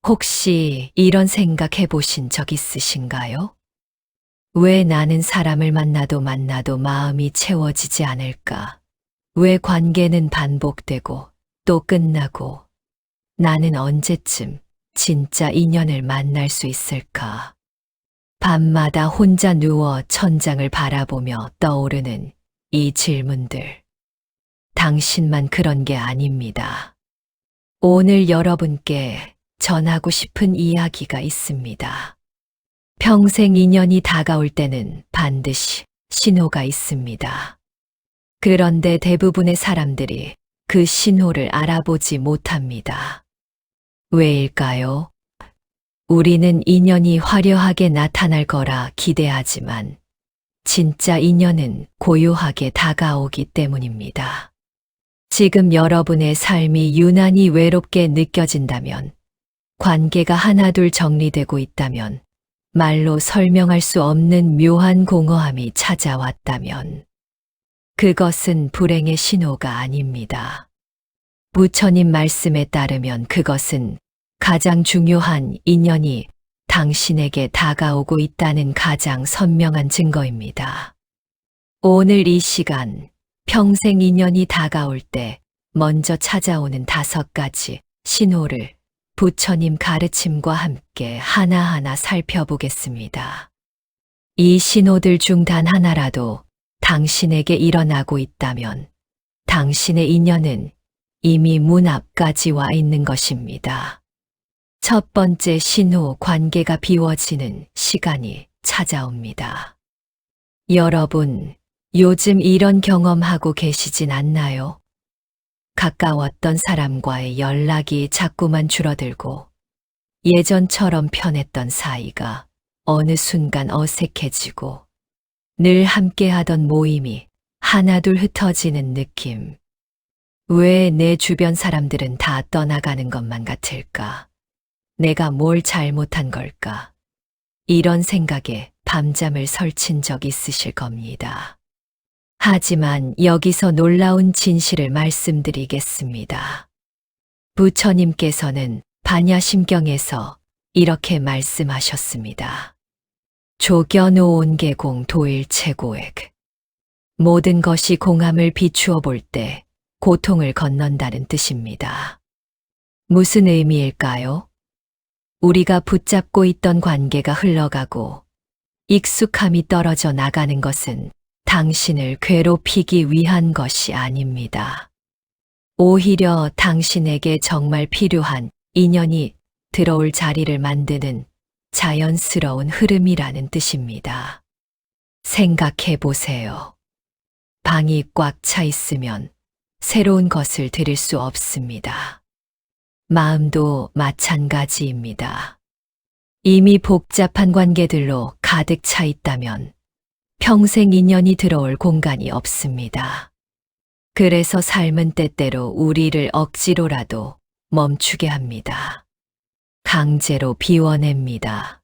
혹시 이런 생각 해보신 적 있으신가요? 왜 나는 사람을 만나도 마음이 채워지지 않을까? 왜 관계는 반복되고 또 끝나고 나는 언제쯤 진짜 인연을 만날 수 있을까? 밤마다 혼자 누워 천장을 바라보며 떠오르는 이 질문들. 당신만 그런 게 아닙니다. 오늘 여러분께 전하고 싶은 이야기가 있습니다. 평생 인연이 다가올 때는 반드시 신호가 있습니다. 그런데 대부분의 사람들이 그 신호를 알아보지 못합니다. 왜일까요? 우리는 인연이 화려하게 나타날 거라 기대하지만 진짜 인연은 고요하게 다가오기 때문입니다. 지금 여러분의 삶이 유난히 외롭게 느껴진다면, 관계가 하나둘 정리되고 있다면, 말로 설명할 수 없는 묘한 공허함이 찾아왔다면, 그것은 불행의 신호가 아닙니다. 부처님 말씀에 따르면 그것은 가장 중요한 인연이 당신에게 다가오고 있다는 가장 선명한 증거입니다. 오늘 이 시간, 평생 인연이 다가올 때 먼저 찾아오는 5가지 신호를 부처님 가르침과 함께 하나하나 살펴보겠습니다. 이 신호들 중 단 하나라도 당신에게 일어나고 있다면 당신의 인연은 이미 문 앞까지 와 있는 것입니다. 첫 번째 신호, 관계가 비워지는 시간이 찾아옵니다. 여러분, 요즘 이런 경험하고 계시진 않나요? 가까웠던 사람과의 연락이 자꾸만 줄어들고 예전처럼 편했던 사이가 어느 순간 어색해지고 늘 함께하던 모임이 하나둘 흩어지는 느낌. 왜 내 주변 사람들은 다 떠나가는 것만 같을까? 내가 뭘 잘못한 걸까? 이런 생각에 밤잠을 설친 적 있으실 겁니다. 하지만 여기서 놀라운 진실을 말씀드리겠습니다. 부처님께서는 반야심경에서 이렇게 말씀하셨습니다. 조견오온계공 도일체고액. 모든 것이 공함을 비추어 볼 때 고통을 건넌다는 뜻입니다. 무슨 의미일까요? 우리가 붙잡고 있던 관계가 흘러가고 익숙함이 떨어져 나가는 것은 당신을 괴롭히기 위한 것이 아닙니다. 오히려 당신에게 정말 필요한 인연이 들어올 자리를 만드는 자연스러운 흐름이라는 뜻입니다. 생각해 보세요. 방이 꽉 차 있으면 새로운 것을 들일 수 없습니다. 마음도 마찬가지입니다. 이미 복잡한 관계들로 가득 차 있다면 평생 인연이 들어올 공간이 없습니다. 그래서 삶은 때때로 우리를 억지로라도 멈추게 합니다. 강제로 비워냅니다.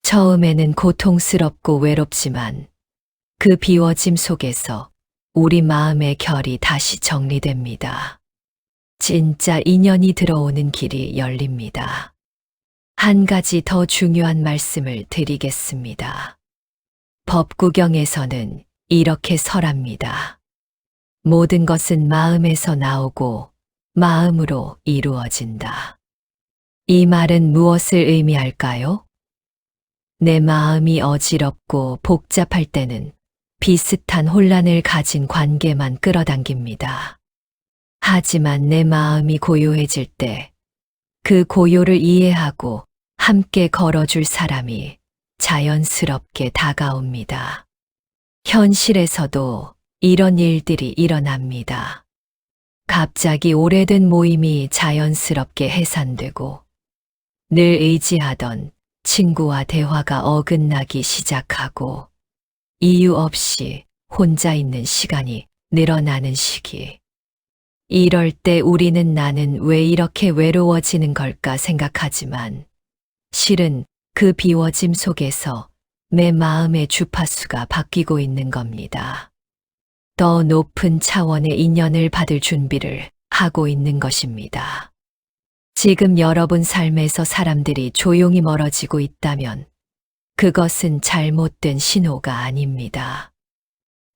처음에는 고통스럽고 외롭지만 그 비워짐 속에서 우리 마음의 결이 다시 정리됩니다. 진짜 인연이 들어오는 길이 열립니다. 한 가지 더 중요한 말씀을 드리겠습니다. 법구경에서는 이렇게 설합니다. 모든 것은 마음에서 나오고 마음으로 이루어진다. 이 말은 무엇을 의미할까요? 내 마음이 어지럽고 복잡할 때는 비슷한 혼란을 가진 관계만 끌어당깁니다. 하지만 내 마음이 고요해질 때 그 고요를 이해하고 함께 걸어줄 사람이 자연스럽게 다가옵니다. 현실에서도 이런 일들이 일어납니다. 갑자기 오래된 모임이 자연스럽게 해산되고 늘 의지하던 친구와 대화가 어긋나기 시작하고 이유 없이 혼자 있는 시간이 늘어나는 시기. 이럴 때 우리는 나는 왜 이렇게 외로워지는 걸까 생각하지만 실은 그 비워짐 속에서 내 마음의 주파수가 바뀌고 있는 겁니다. 더 높은 차원의 인연을 받을 준비를 하고 있는 것입니다. 지금 여러분 삶에서 사람들이 조용히 멀어지고 있다면 그것은 잘못된 신호가 아닙니다.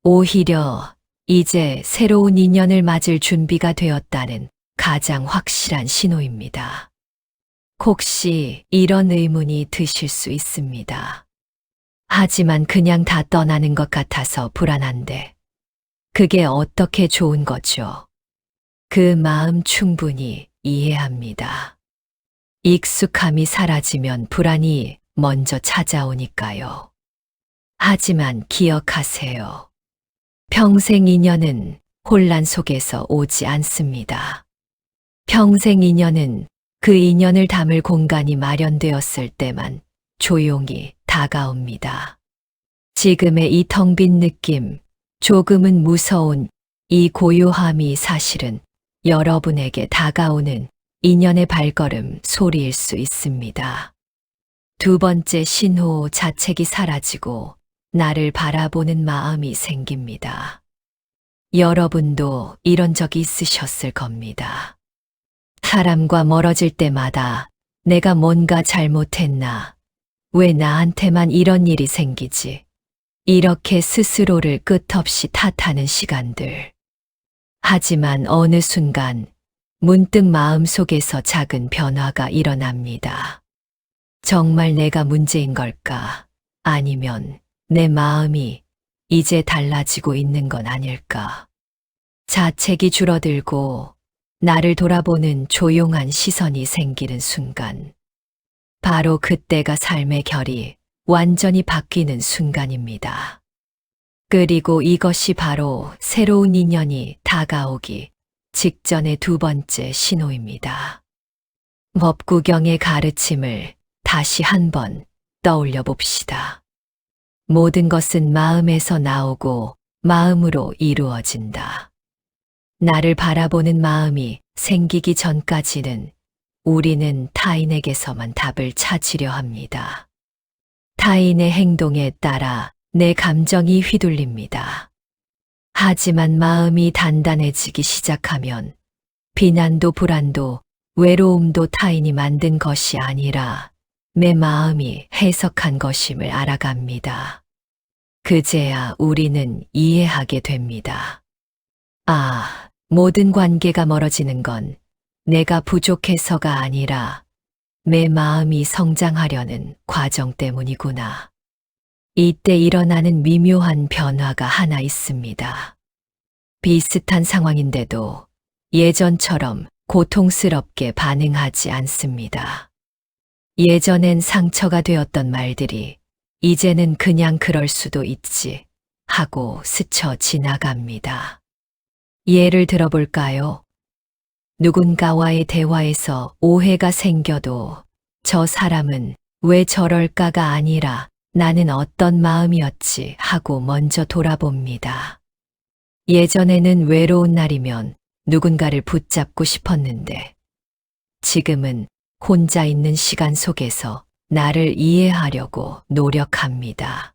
오히려 이제 새로운 인연을 맞을 준비가 되었다는 가장 확실한 신호입니다. 혹시 이런 의문이 드실 수 있습니다. 하지만 그냥 다 떠나는 것 같아서 불안한데 그게 어떻게 좋은 거죠? 그 마음 충분히 이해합니다. 익숙함이 사라지면 불안이 먼저 찾아오니까요. 하지만 기억하세요. 평생 인연은 혼란 속에서 오지 않습니다. 평생 인연은 그 인연을 담을 공간이 마련되었을 때만 조용히 다가옵니다. 지금의 이 텅 빈 느낌, 조금은 무서운 이 고요함이 사실은 여러분에게 다가오는 인연의 발걸음 소리일 수 있습니다. 두 번째 신호, 자책이 사라지고 나를 바라보는 마음이 생깁니다. 여러분도 이런 적이 있으셨을 겁니다. 사람과 멀어질 때마다 내가 뭔가 잘못했나? 왜 나한테만 이런 일이 생기지? 이렇게 스스로를 끝없이 탓하는 시간들. 하지만 어느 순간 문득 마음속에서 작은 변화가 일어납니다. 정말 내가 문제인 걸까? 아니면 내 마음이 이제 달라지고 있는 건 아닐까? 자책이 줄어들고 나를 돌아보는 조용한 시선이 생기는 순간, 바로 그때가 삶의 결이 완전히 바뀌는 순간입니다. 그리고 이것이 바로 새로운 인연이 다가오기 직전의 두 번째 신호입니다. 법구경의 가르침을 다시 한번 떠올려 봅시다. 모든 것은 마음에서 나오고 마음으로 이루어진다. 나를 바라보는 마음이 생기기 전까지는 우리는 타인에게서만 답을 찾으려 합니다. 타인의 행동에 따라 내 감정이 휘둘립니다. 하지만 마음이 단단해지기 시작하면 비난도 불안도 외로움도 타인이 만든 것이 아니라 내 마음이 해석한 것임을 알아갑니다. 그제야 우리는 이해하게 됩니다. 아, 모든 관계가 멀어지는 건 내가 부족해서가 아니라 내 마음이 성장하려는 과정 때문이구나. 이때 일어나는 미묘한 변화가 하나 있습니다. 비슷한 상황인데도 예전처럼 고통스럽게 반응하지 않습니다. 예전엔 상처가 되었던 말들이 이제는 그냥 그럴 수도 있지 하고 스쳐 지나갑니다. 예를 들어볼까요? 누군가와의 대화에서 오해가 생겨도 저 사람은 왜 저럴까가 아니라 나는 어떤 마음이었지 하고 먼저 돌아봅니다. 예전에는 외로운 날이면 누군가를 붙잡고 싶었는데 지금은 혼자 있는 시간 속에서 나를 이해하려고 노력합니다.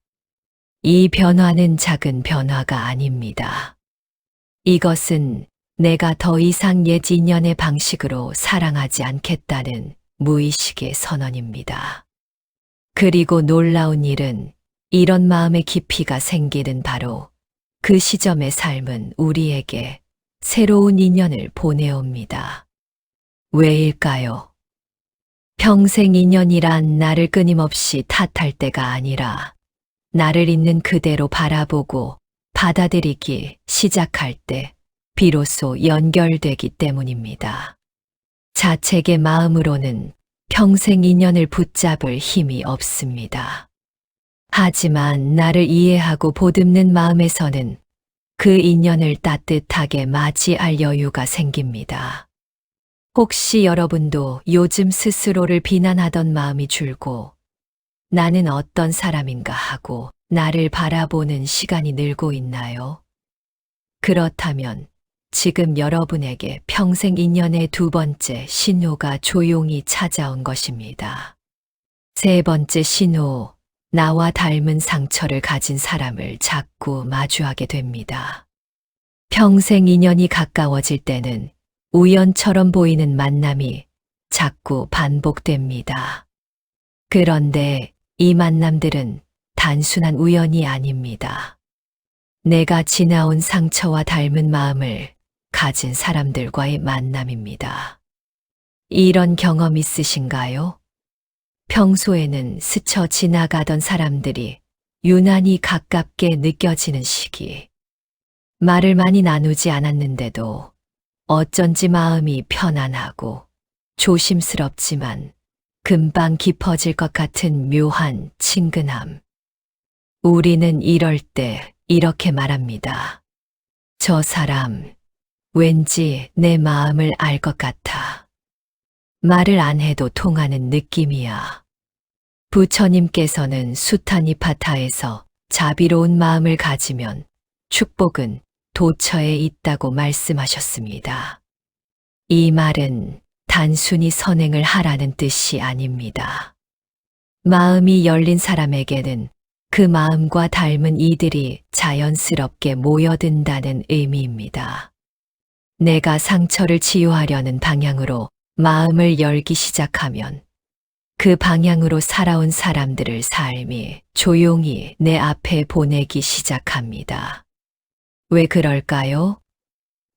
이 변화는 작은 변화가 아닙니다. 이것은 내가 더 이상 옛 인연의 방식으로 사랑하지 않겠다는 무의식의 선언입니다. 그리고 놀라운 일은 이런 마음의 깊이가 생기는 바로 그 시점의 삶은 우리에게 새로운 인연을 보내옵니다. 왜일까요? 평생 인연이란 나를 끊임없이 탓할 때가 아니라 나를 있는 그대로 바라보고 받아들이기 시작할 때 비로소 연결되기 때문입니다. 자책의 마음으로는 평생 인연을 붙잡을 힘이 없습니다. 하지만 나를 이해하고 보듬는 마음에서는 그 인연을 따뜻하게 맞이할 여유가 생깁니다. 혹시 여러분도 요즘 스스로를 비난하던 마음이 줄고 나는 어떤 사람인가 하고 나를 바라보는 시간이 늘고 있나요? 그렇다면 지금 여러분에게 평생 인연의 두 번째 신호가 조용히 찾아온 것입니다. 세 번째 신호, 나와 닮은 상처를 가진 사람을 자꾸 마주하게 됩니다. 평생 인연이 가까워질 때는 우연처럼 보이는 만남이 자꾸 반복됩니다. 그런데 이 만남들은 단순한 우연이 아닙니다. 내가 지나온 상처와 닮은 마음을 가진 사람들과의 만남입니다. 이런 경험 있으신가요? 평소에는 스쳐 지나가던 사람들이 유난히 가깝게 느껴지는 시기. 말을 많이 나누지 않았는데도 어쩐지 마음이 편안하고 조심스럽지만 금방 깊어질 것 같은 묘한 친근함. 우리는 이럴 때 이렇게 말합니다. 저 사람, 왠지 내 마음을 알 것 같아. 말을 안 해도 통하는 느낌이야. 부처님께서는 수타니파타에서 자비로운 마음을 가지면 축복은 도처에 있다고 말씀하셨습니다. 이 말은 단순히 선행을 하라는 뜻이 아닙니다. 마음이 열린 사람에게는 그 마음과 닮은 이들이 자연스럽게 모여든다는 의미입니다. 내가 상처를 치유하려는 방향으로 마음을 열기 시작하면 그 방향으로 살아온 사람들을 삶이 조용히 내 앞에 보내기 시작합니다. 왜 그럴까요?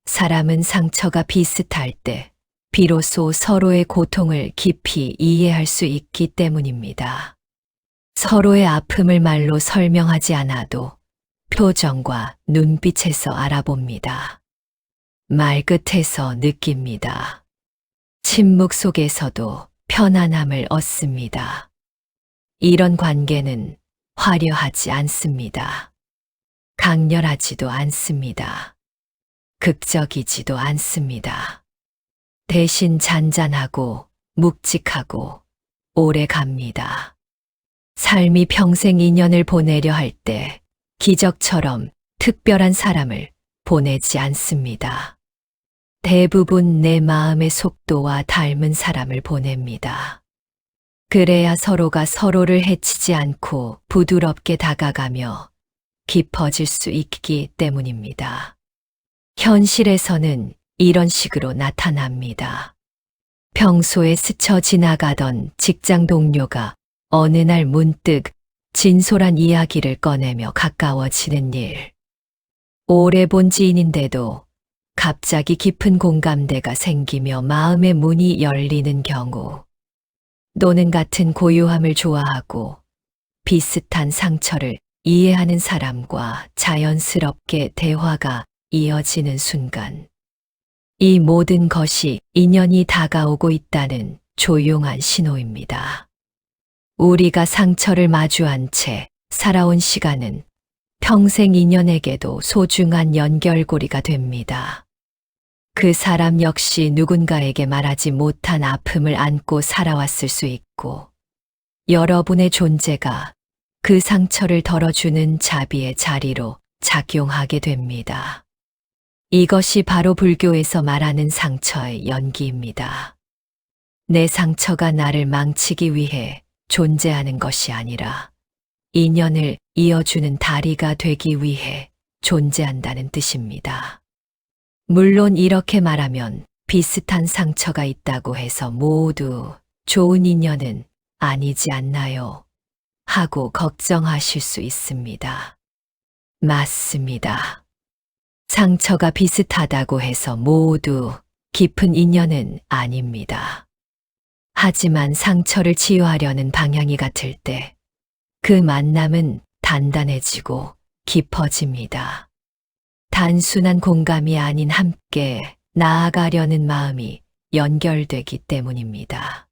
사람은 상처가 비슷할 때 비로소 서로의 고통을 깊이 이해할 수 있기 때문입니다. 서로의 아픔을 말로 설명하지 않아도 표정과 눈빛에서 알아봅니다. 말끝에서 느낍니다. 침묵 속에서도 편안함을 얻습니다. 이런 관계는 화려하지 않습니다. 강렬하지도 않습니다. 극적이지도 않습니다. 대신 잔잔하고 묵직하고 오래 갑니다. 삶이 평생 인연을 보내려 할 때 기적처럼 특별한 사람을 보내지 않습니다. 대부분 내 마음의 속도와 닮은 사람을 보냅니다. 그래야 서로가 서로를 해치지 않고 부드럽게 다가가며 깊어질 수 있기 때문입니다. 현실에서는 이런 식으로 나타납니다. 평소에 스쳐 지나가던 직장 동료가 어느 날 문득 진솔한 이야기를 꺼내며 가까워지는 일. 오래 본 지인인데도 갑자기 깊은 공감대가 생기며 마음의 문이 열리는 경우. 또는 같은 고요함을 좋아하고 비슷한 상처를 이해하는 사람과 자연스럽게 대화가 이어지는 순간. 이 모든 것이 인연이 다가오고 있다는 조용한 신호입니다. 우리가 상처를 마주한 채 살아온 시간은 평생 인연에게도 소중한 연결고리가 됩니다. 그 사람 역시 누군가에게 말하지 못한 아픔을 안고 살아왔을 수 있고, 여러분의 존재가 그 상처를 덜어주는 자비의 자리로 작용하게 됩니다. 이것이 바로 불교에서 말하는 상처의 연기입니다. 내 상처가 나를 망치기 위해 존재하는 것이 아니라 인연을 이어주는 다리가 되기 위해 존재한다는 뜻입니다. 물론 이렇게 말하면 비슷한 상처가 있다고 해서 모두 좋은 인연은 아니지 않나요? 하고 걱정하실 수 있습니다. 맞습니다. 상처가 비슷하다고 해서 모두 깊은 인연은 아닙니다. 하지만 상처를 치유하려는 방향이 같을 때 그 만남은 단단해지고 깊어집니다. 단순한 공감이 아닌 함께 나아가려는 마음이 연결되기 때문입니다.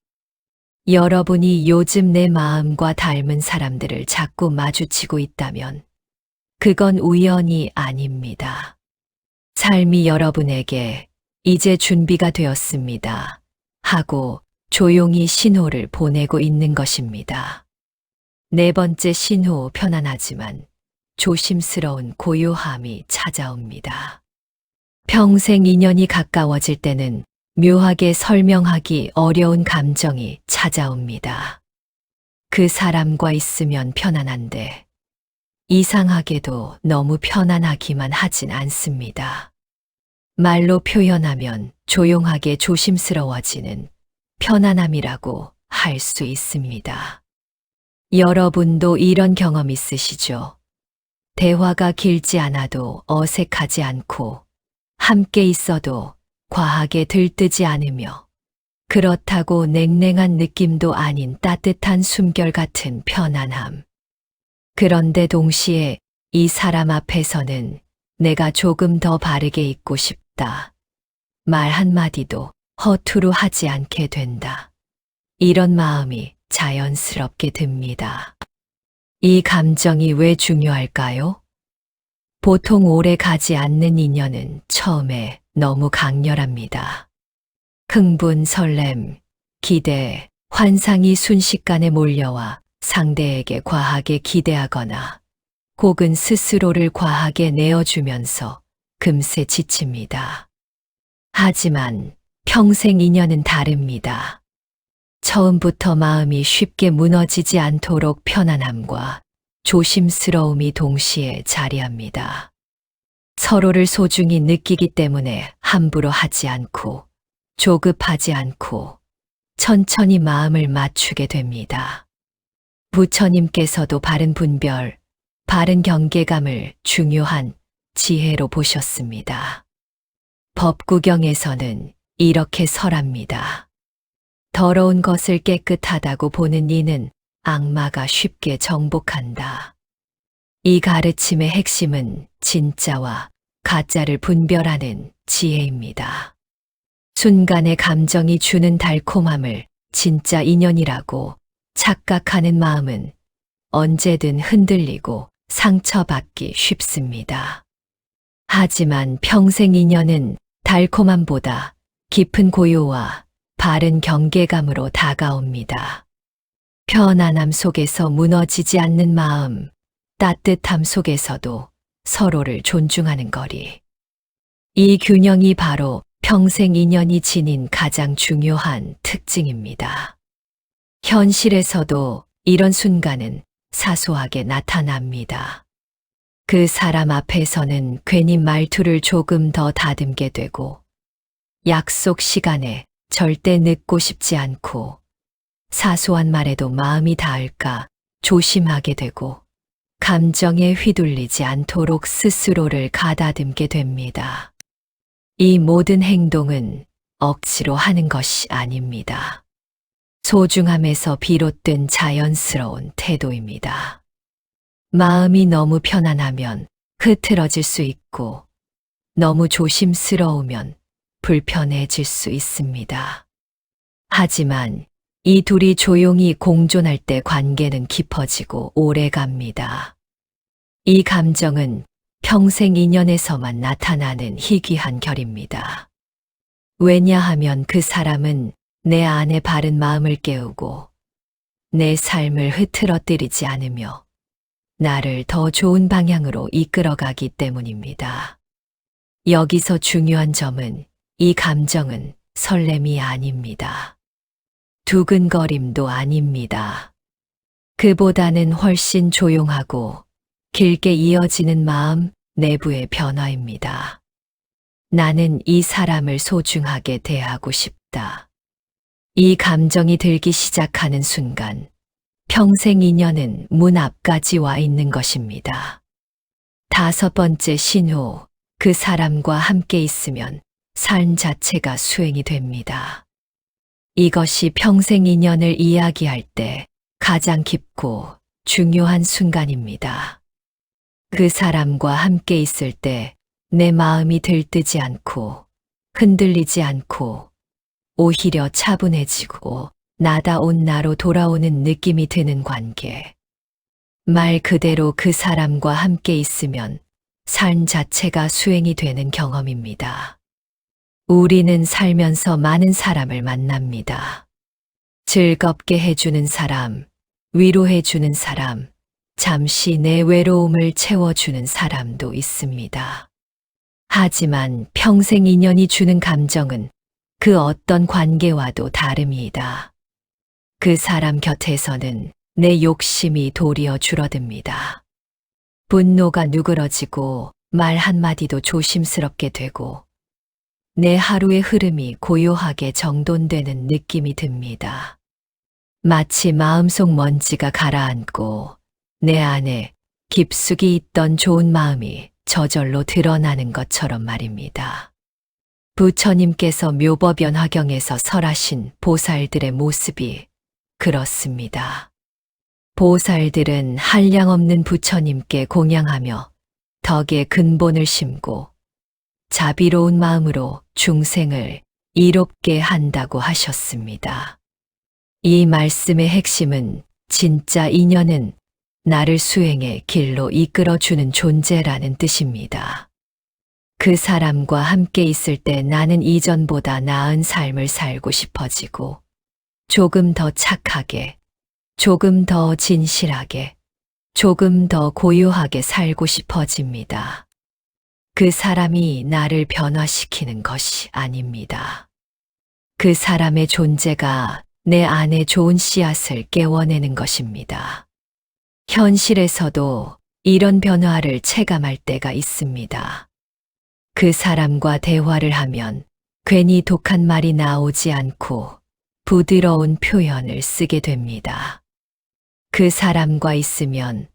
여러분이 요즘 내 마음과 닮은 사람들을 자꾸 마주치고 있다면 그건 우연이 아닙니다. 삶이 여러분에게 이제 준비가 되었습니다 하고 조용히 신호를 보내고 있는 것입니다. 네 번째 신호, 편안하지만 조심스러운 고요함이 찾아옵니다. 평생 인연이 가까워질 때는 묘하게 설명하기 어려운 감정이 찾아옵니다. 그 사람과 있으면 편안한데 이상하게도 너무 편안하기만 하진 않습니다. 말로 표현하면 조용하게 조심스러워지는 편안함이라고 할 수 있습니다. 여러분도 이런 경험 있으시죠? 대화가 길지 않아도 어색하지 않고 함께 있어도 과하게 들뜨지 않으며 그렇다고 냉랭한 느낌도 아닌 따뜻한 숨결 같은 편안함. 그런데 동시에 이 사람 앞에서는 내가 조금 더 바르게 있고 싶다. 말 한마디도 허투루 하지 않게 된다. 이런 마음이 자연스럽게 듭니다. 이 감정이 왜 중요할까요? 보통 오래 가지 않는 인연은 처음에 너무 강렬합니다. 흥분, 설렘, 기대, 환상이 순식간에 몰려와 상대에게 과하게 기대하거나 혹은 스스로를 과하게 내어주면서 금세 지칩니다. 하지만 평생 인연은 다릅니다. 처음부터 마음이 쉽게 무너지지 않도록 편안함과 조심스러움이 동시에 자리합니다. 서로를 소중히 느끼기 때문에 함부로 하지 않고 조급하지 않고 천천히 마음을 맞추게 됩니다. 부처님께서도 바른 분별, 바른 경계감을 중요한 지혜로 보셨습니다. 법구경에서는 이렇게 설합니다. 더러운 것을 깨끗하다고 보는 이는 악마가 쉽게 정복한다. 이 가르침의 핵심은 진짜와 가짜를 분별하는 지혜입니다. 순간의 감정이 주는 달콤함을 진짜 인연이라고 착각하는 마음은 언제든 흔들리고 상처받기 쉽습니다. 하지만 평생 인연은 달콤함보다 깊은 고요와 바른 경계감으로 다가옵니다. 편안함 속에서 무너지지 않는 마음, 따뜻함 속에서도 서로를 존중하는 거리. 이 균형이 바로 평생 인연이 지닌 가장 중요한 특징입니다. 현실에서도 이런 순간은 사소하게 나타납니다. 그 사람 앞에서는 괜히 말투를 조금 더 다듬게 되고, 약속 시간에 절대 늦고 싶지 않고, 사소한 말에도 마음이 닿을까 조심하게 되고, 감정에 휘둘리지 않도록 스스로를 가다듬게 됩니다. 이 모든 행동은 억지로 하는 것이 아닙니다. 소중함에서 비롯된 자연스러운 태도입니다. 마음이 너무 편안하면 흐트러질 수 있고, 너무 조심스러우면 불편해질 수 있습니다. 하지만 이 둘이 조용히 공존할 때 관계는 깊어지고 오래 갑니다. 이 감정은 평생 인연에서만 나타나는 희귀한 결입니다. 왜냐하면 그 사람은 내 안에 바른 마음을 깨우고 내 삶을 흐트러뜨리지 않으며 나를 더 좋은 방향으로 이끌어가기 때문입니다. 여기서 중요한 점은 이 감정은 설렘이 아닙니다. 두근거림도 아닙니다. 그보다는 훨씬 조용하고 길게 이어지는 마음 내부의 변화입니다. 나는 이 사람을 소중하게 대하고 싶다. 이 감정이 들기 시작하는 순간 평생 인연은 문 앞까지 와 있는 것입니다. 5번째 신호, 그 사람과 함께 있으면 삶 자체가 수행이 됩니다. 이것이 평생 인연을 이야기할 때 가장 깊고 중요한 순간입니다. 그 사람과 함께 있을 때 내 마음이 들뜨지 않고 흔들리지 않고 오히려 차분해지고 나다운 나로 돌아오는 느낌이 드는 관계. 말 그대로 그 사람과 함께 있으면 삶 자체가 수행이 되는 경험입니다. 우리는 살면서 많은 사람을 만납니다. 즐겁게 해주는 사람, 위로해주는 사람, 잠시 내 외로움을 채워주는 사람도 있습니다. 하지만 평생 인연이 주는 감정은 그 어떤 관계와도 다릅니다. 그 사람 곁에서는 내 욕심이 도리어 줄어듭니다. 분노가 누그러지고 말 한마디도 조심스럽게 되고 내 하루의 흐름이 고요하게 정돈되는 느낌이 듭니다. 마치 마음속 먼지가 가라앉고 내 안에 깊숙이 있던 좋은 마음이 저절로 드러나는 것처럼 말입니다. 부처님께서 묘법연화경에서 설하신 보살들의 모습이 그렇습니다. 보살들은 한량없는 부처님께 공양하며 덕의 근본을 심고 자비로운 마음으로 중생을 이롭게 한다고 하셨습니다. 이 말씀의 핵심은 진짜 인연은 나를 수행의 길로 이끌어주는 존재라는 뜻입니다. 그 사람과 함께 있을 때 나는 이전보다 나은 삶을 살고 싶어지고 조금 더 착하게, 조금 더 진실하게, 조금 더 고요하게 살고 싶어집니다. 그 사람이 나를 변화시키는 것이 아닙니다. 그 사람의 존재가 내 안에 좋은 씨앗을 깨워내는 것입니다. 현실에서도 이런 변화를 체감할 때가 있습니다. 그 사람과 대화를 하면 괜히 독한 말이 나오지 않고 부드러운 표현을 쓰게 됩니다. 그 사람과 있으면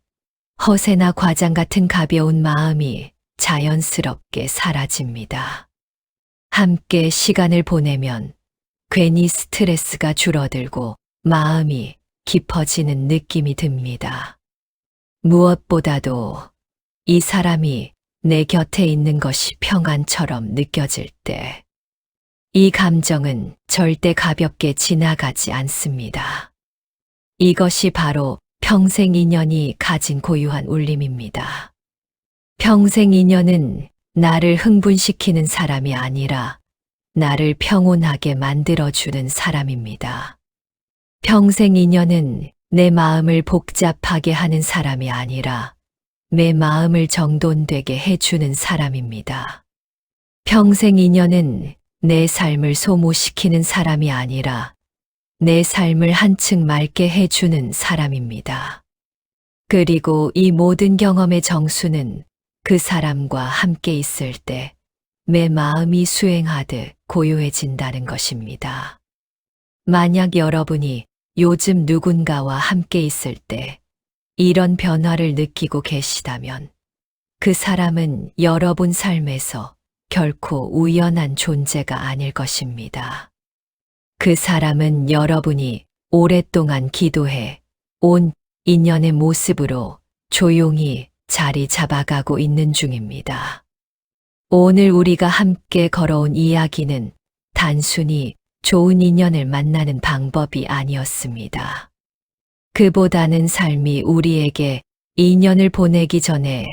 허세나 과장 같은 가벼운 마음이 자연스럽게 사라집니다. 함께 시간을 보내면 괜히 스트레스가 줄어들고 마음이 깊어지는 느낌이 듭니다. 무엇보다도 이 사람이 내 곁에 있는 것이 평안처럼 느껴질 때, 이 감정은 절대 가볍게 지나가지 않습니다. 이것이 바로 평생 인연이 가진 고유한 울림입니다. 평생 인연은 나를 흥분시키는 사람이 아니라 나를 평온하게 만들어주는 사람입니다. 평생 인연은 내 마음을 복잡하게 하는 사람이 아니라 내 마음을 정돈되게 해주는 사람입니다. 평생 인연은 내 삶을 소모시키는 사람이 아니라 내 삶을 한층 맑게 해주는 사람입니다. 그리고 이 모든 경험의 정수는 그 사람과 함께 있을 때 내 마음이 수행하듯 고요해진다는 것입니다. 만약 여러분이 요즘 누군가와 함께 있을 때 이런 변화를 느끼고 계시다면 그 사람은 여러분 삶에서 결코 우연한 존재가 아닐 것입니다. 그 사람은 여러분이 오랫동안 기도해 온 인연의 모습으로 조용히 자리 잡아가고 있는 중입니다. 오늘 우리가 함께 걸어온 이야기는 단순히 좋은 인연을 만나는 방법이 아니었습니다. 그보다는 삶이 우리에게 인연을 보내기 전에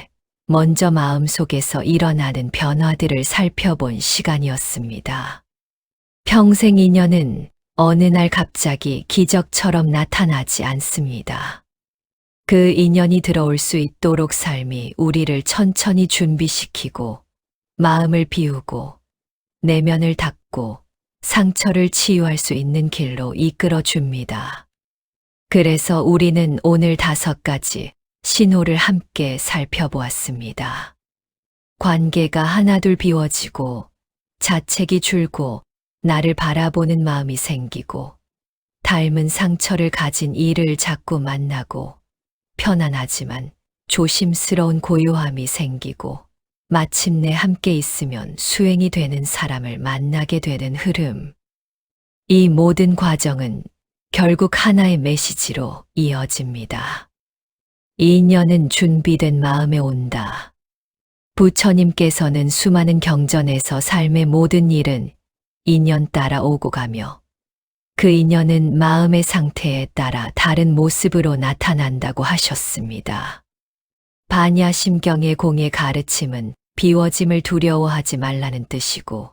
먼저 마음속에서 일어나는 변화들을 살펴본 시간이었습니다. 평생 인연은 어느 날 갑자기 기적처럼 나타나지 않습니다. 그 인연이 들어올 수 있도록 삶이 우리를 천천히 준비시키고 마음을 비우고 내면을 닫고 상처를 치유할 수 있는 길로 이끌어 줍니다. 그래서 우리는 오늘 5가지 신호를 함께 살펴보았습니다. 관계가 하나둘 비워지고 자책이 줄고 나를 바라보는 마음이 생기고 닮은 상처를 가진 이를 자꾸 만나고 편안하지만 조심스러운 고요함이 생기고 마침내 함께 있으면 수행이 되는 사람을 만나게 되는 흐름. 이 모든 과정은 결국 하나의 메시지로 이어집니다. 인연은 준비된 마음에 온다. 부처님께서는 수많은 경전에서 삶의 모든 일은 인연 따라 오고 가며 그 인연은 마음의 상태에 따라 다른 모습으로 나타난다고 하셨습니다. 반야심경의 공의 가르침은 비워짐을 두려워하지 말라는 뜻이고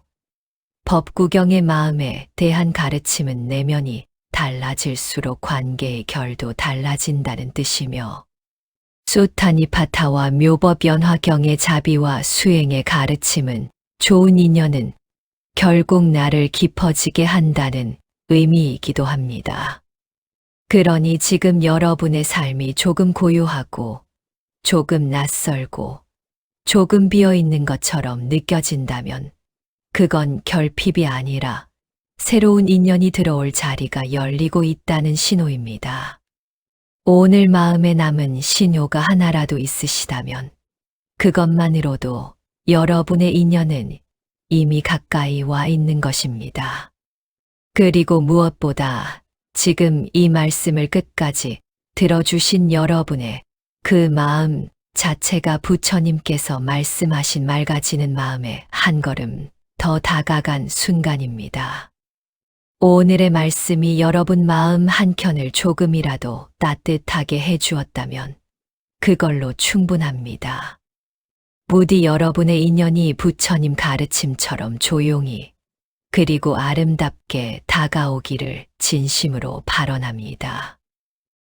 법구경의 마음에 대한 가르침은 내면이 달라질수록 관계의 결도 달라진다는 뜻이며 수타니파타와 묘법연화경의 자비와 수행의 가르침은 좋은 인연은 결국 나를 깊어지게 한다는 의미이기도 합니다. 그러니 지금 여러분의 삶이 조금 고요하고 조금 낯설고 조금 비어있는 것처럼 느껴진다면 그건 결핍이 아니라 새로운 인연이 들어올 자리가 열리고 있다는 신호입니다. 오늘 마음에 남은 신호가 하나라도 있으시다면 그것만으로도 여러분의 인연은 이미 가까이 와 있는 것입니다. 그리고 무엇보다 지금 이 말씀을 끝까지 들어주신 여러분의 그 마음 자체가 부처님께서 말씀하신 맑아지는 마음에 한 걸음 더 다가간 순간입니다. 오늘의 말씀이 여러분 마음 한켠을 조금이라도 따뜻하게 해주었다면 그걸로 충분합니다. 부디 여러분의 인연이 부처님 가르침처럼 조용히 그리고 아름답게 다가오기를 진심으로 발언합니다.